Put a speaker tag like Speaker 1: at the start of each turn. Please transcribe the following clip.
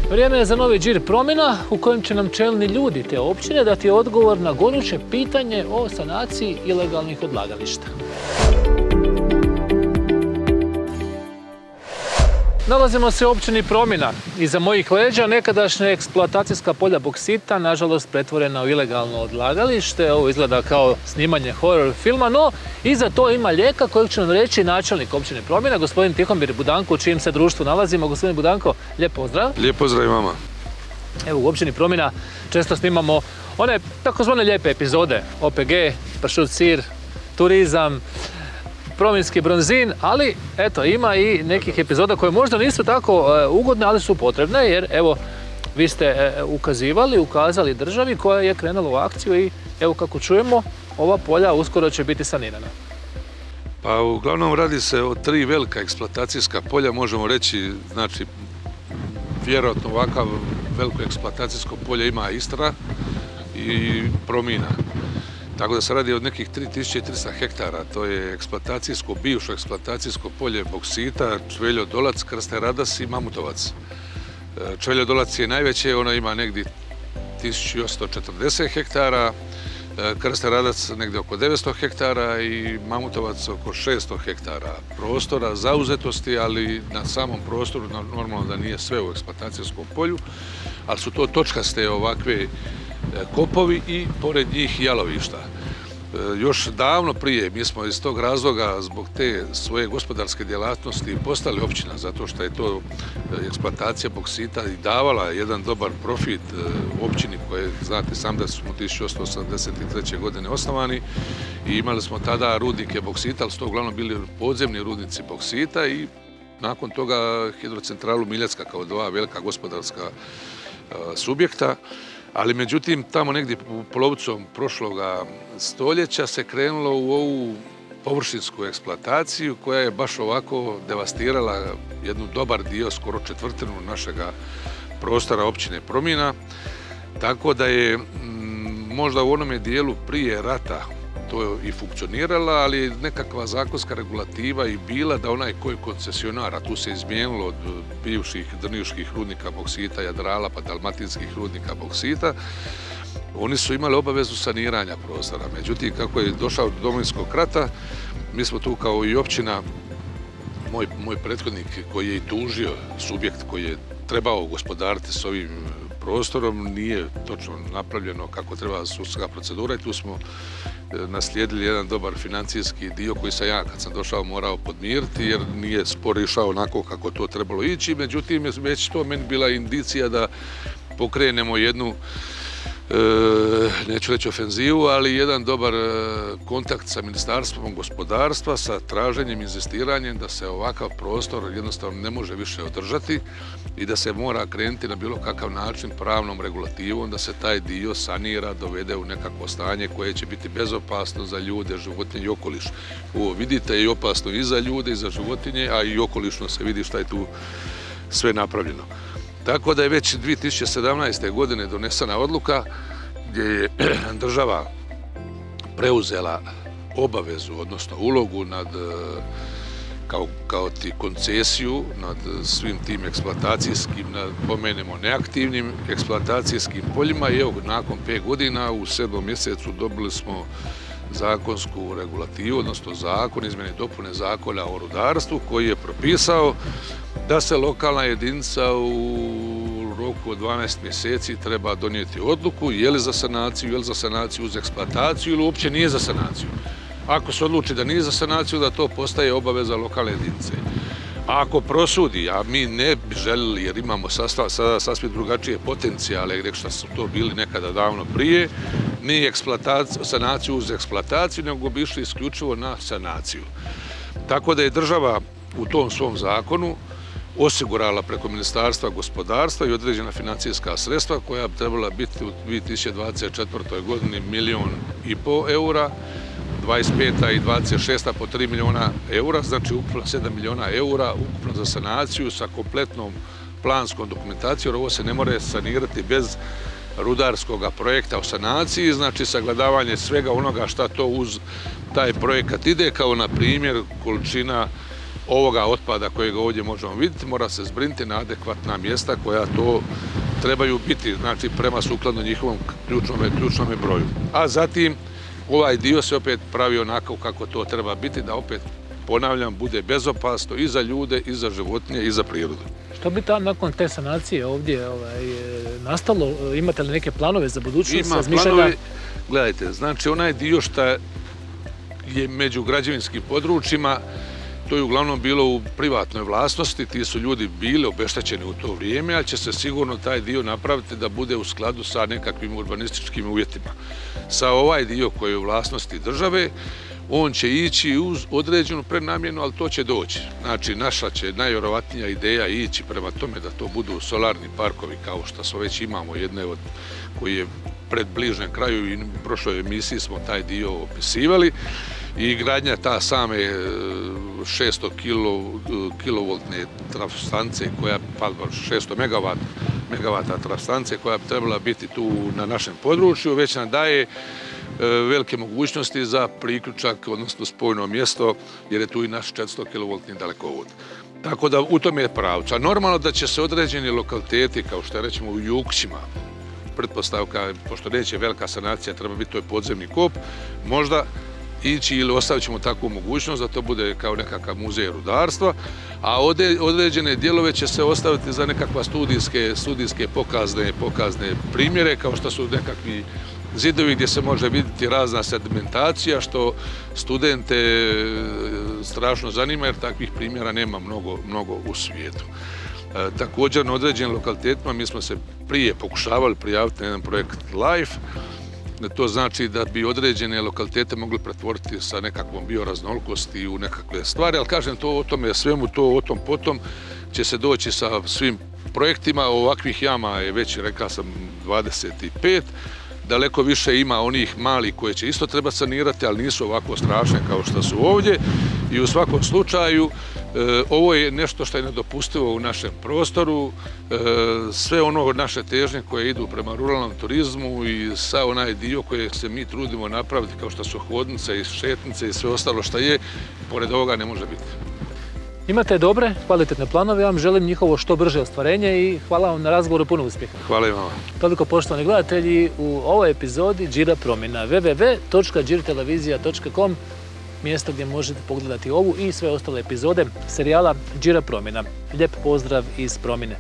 Speaker 1: Vrijeme je za novi džir promjena u kojem će nam čelni ljudi te općine dati odgovor na goruće pitanje o sanaciji ilegalnih odlagališta. Nalazimo se u općini Promina. Iza mojih leđa nekadašnja eksploatacijska polja boksita, nažalost pretvorena u ilegalno odlagalište. Ovo izgleda kao snimanje horror filma, no iza to ima lijeka kojeg će nam reći načelnik općine Promina, gospodin Tihomir Budanko, u čijem se društvu nalazimo. Gospodin Budanko, lijep pozdrav.
Speaker 2: Lijep pozdrav i vama.
Speaker 1: Evo, u općini Promina često snimamo one takozvane lijepe epizode. OPG, pršut sir, turizam, prominski bronzin, ali eto, ima i nekih epizoda koje možda nisu tako ugodne, ali su potrebne, jer evo, vi ste ukazali državi koja je krenula u akciju i evo kako čujemo, ova polja uskoro će biti sanirana.
Speaker 2: Pa uglavnom radi se o 3 velika eksploatacijska polja, možemo reći, znači, vjerojatno ovakav veliko eksploatacijsko polje ima Istra i Promina. Tako da se radi od nekih 3300 hektara, to je bivšo eksploatacijsko polje boksita, Čveljo Dolac, Krste Radas i Mamutovac. Čveljo Dolac je najveće, ono ima negdje 1840 hektara, Krste Radac negdje oko 900 hektara i Mamutovac oko 600 hektara prostora zauzetosti, ali na samom prostoru normalno da nije sve u eksploatacijskom polju, ali su to točkaste ovakve kopovi i pored njih jalovišta. Još davno prije mi smo iz tog razloga zbog te svoje gospodarske djelatnosti postali općina, zato što je to eksploatacija boksita i davala jedan dobar profit općini koje, znate sam da smo 1883. godine osnovani i imali smo tada rudnike boksita, ali su to uglavnom bili podzemni rudnici boksita i nakon toga hidrocentralu Miljacka kao 2 velika gospodarska subjekta. Ali međutim, tamo negdje polovicom prošloga stoljeća se krenulo u ovu površinsku eksploataciju koja je baš ovako devastirala jednu dobar dio, skoro četvrtinu našega prostora općine Promina. Tako da je možda u onome dijelu prije rata to i funkcionirala, ali nekakva zakonska regulativa i bila da onaj koji je koncesionar, a tu se izmijenilo od bivših drniških rudnika boksita, Jadrala pa dalmatinskih rudnika boksita, oni su imali obavezu saniranja prostora. Međutim, kako je došao do Domovinskog rata, mi smo tu kao i općina, moj prethodnik koji je i tužio subjekt koji je trebao gospodariti s ovim prostorom, nije točno napravljeno kako treba sudska procedura i tu smo naslijedili jedan dobar financijski dio koji sam ja kad sam došao morao podmiriti jer nije spor išao onako kako to trebalo ići. Međutim, već to meni bila indicija da pokrenemo jednu, neću reći ofenzivu, ali jedan dobar kontakt sa Ministarstvom gospodarstva, sa traženjem, inzistiranjem da se ovakav prostor jednostavno ne može više održati i da se mora krenuti na bilo kakav način pravnom regulativom, da se taj dio sanira, dovede u nekakvo stanje koje će biti bezopasno za ljude, životinje i okoliš. Ovo vidite je opasno i za ljude i za životinje, a i okolišno se vidi šta je tu sve napravljeno. Tako da je već 2017. godine donesena odluka gdje je država preuzela obavezu, odnosno ulogu nad, kao ti koncesiju nad svim tim eksploatacijskim, pomenemo neaktivnim eksploatacijskim poljima i evo nakon 5 godina u 7. mjesecu dobili smo zakonsku regulativu, odnosno zakon, izmjene i dopune zakona o rudarstvu koji je propisao da se lokalna jedinica u roku od 12 mjeseci treba donijeti odluku je li za sanaciju uz eksploataciju ili uopće nije za sanaciju. Ako se odluči da nije za sanaciju, da to postaje obaveza lokalne jedinice. A ako prosudi, a mi ne bi željeli jer imamo sada sasvim drugačije potencijale, nego što su to bili nekada davno prije, nije sanaciju uz eksploataciju, nego bi išli isključivo na sanaciju. Tako da je država u tom svom zakonu osigurala preko Ministarstva gospodarstva i određena financijska sredstva koja bi trebala biti u 2024. godini 1,5 milijuna eura, 25. i 26. po 3 milijuna eura, znači ukupno 7 milijuna eura, ukupno za sanaciju sa kompletnom planskom dokumentacijom. Ovo se ne more sanirati bez rudarskog projekta o sanaciji, znači sagledavanje svega onoga šta to uz taj projekat ide, kao na primjer količina ovoga otpada kojega ovdje možemo vidjeti, mora se zbrinuti na adekvatna mjesta koja to trebaju biti, znači prema sukladno njihovom ključnome broju. A zatim ovaj dio se opet pravi onako kako to treba biti, da opet, ponavljam, bude bezopasno i za ljude, i za životinje, i za prirodu.
Speaker 1: Što bi nakon te sanacije ovdje nastalo? Imate li neke planove za budućnost?
Speaker 2: Ima planovi, gledajte, znači onaj dio što je među građevinskim područjima, to je uglavnom bilo u privatnoj vlasnosti, ti su ljudi bili obeštećeni u to vrijeme, ali će se sigurno taj dio napraviti da bude u skladu sa nekakvim urbanističkim uvjetima. Sa ovaj dio koji je u vlasnosti države, on će ići uz određenu prenamjenu, ali to će doći. Znači, naša će najvjerovatnija ideja ići prema tome da to budu solarni parkovi, kao što smo već imamo jedne od koji je pred bližnjem kraju i u prošloj emisiji smo taj dio opisivali. I gradnja ta same 600 kilovoltne trafostance, 600 megavata trafostance koja bi trebala biti tu na našem području, već nam daje velike mogućnosti za priključak, odnosno spojno mjesto, jer je tu i naš 400 kilovoltni dalekovod. Tako da u tome je pravca. Normalno da će se određeni lokaliteti, kao što je recimo u Jukićima, pretpostavka, pošto neće velika sanacija, treba biti to je podzemni kop, možda ići ili ostavit ćemo takvu mogućnost da to bude kao nekakav muzej rudarstva, a određene dijelove će se ostaviti za nekakva studijske pokazne primjere, kao što su nekakvi zidovi gdje se može vidjeti razna sedimentacija, što studente strašno zanima, jer takvih primjera nema mnogo u svijetu. Također na određenim lokalitetima mi smo se prije pokušavali prijaviti na jedan projekt LIFE. To znači da bi određene lokalitete mogli pretvoriti sa nekakvom bioraznolikosti u nekakve stvari, ali kažem to o tome svemu, to o tom potom će se doći sa svim projektima. Ovakvih jama je već, rekao sam, 25. Daleko više ima onih malih koje će isto treba sanirati, ali nisu ovako strašne kao što su ovdje. I u svakom slučaju ovo je nešto što je nedopustivo u našem prostoru. Sve ono naše težnje koje idu prema ruralnom turizmu i sa onaj dio koje se mi trudimo napraviti, kao što su hodnice i šetnice i sve ostalo što je, pored ovoga ne može biti.
Speaker 1: Imate dobre, kvalitetne planove, ja vam želim njihovo što brže ostvarenje i hvala vam na razgovoru, puno uspjeha.
Speaker 2: Hvala i vama.
Speaker 1: Toliko, poštovani gledatelji, u ovoj epizodi Đira promjena. www.đirtelevizija.com, mjesto gdje možete pogledati ovu i sve ostale epizode serijala Đira promjena. Lijep pozdrav iz Promjene.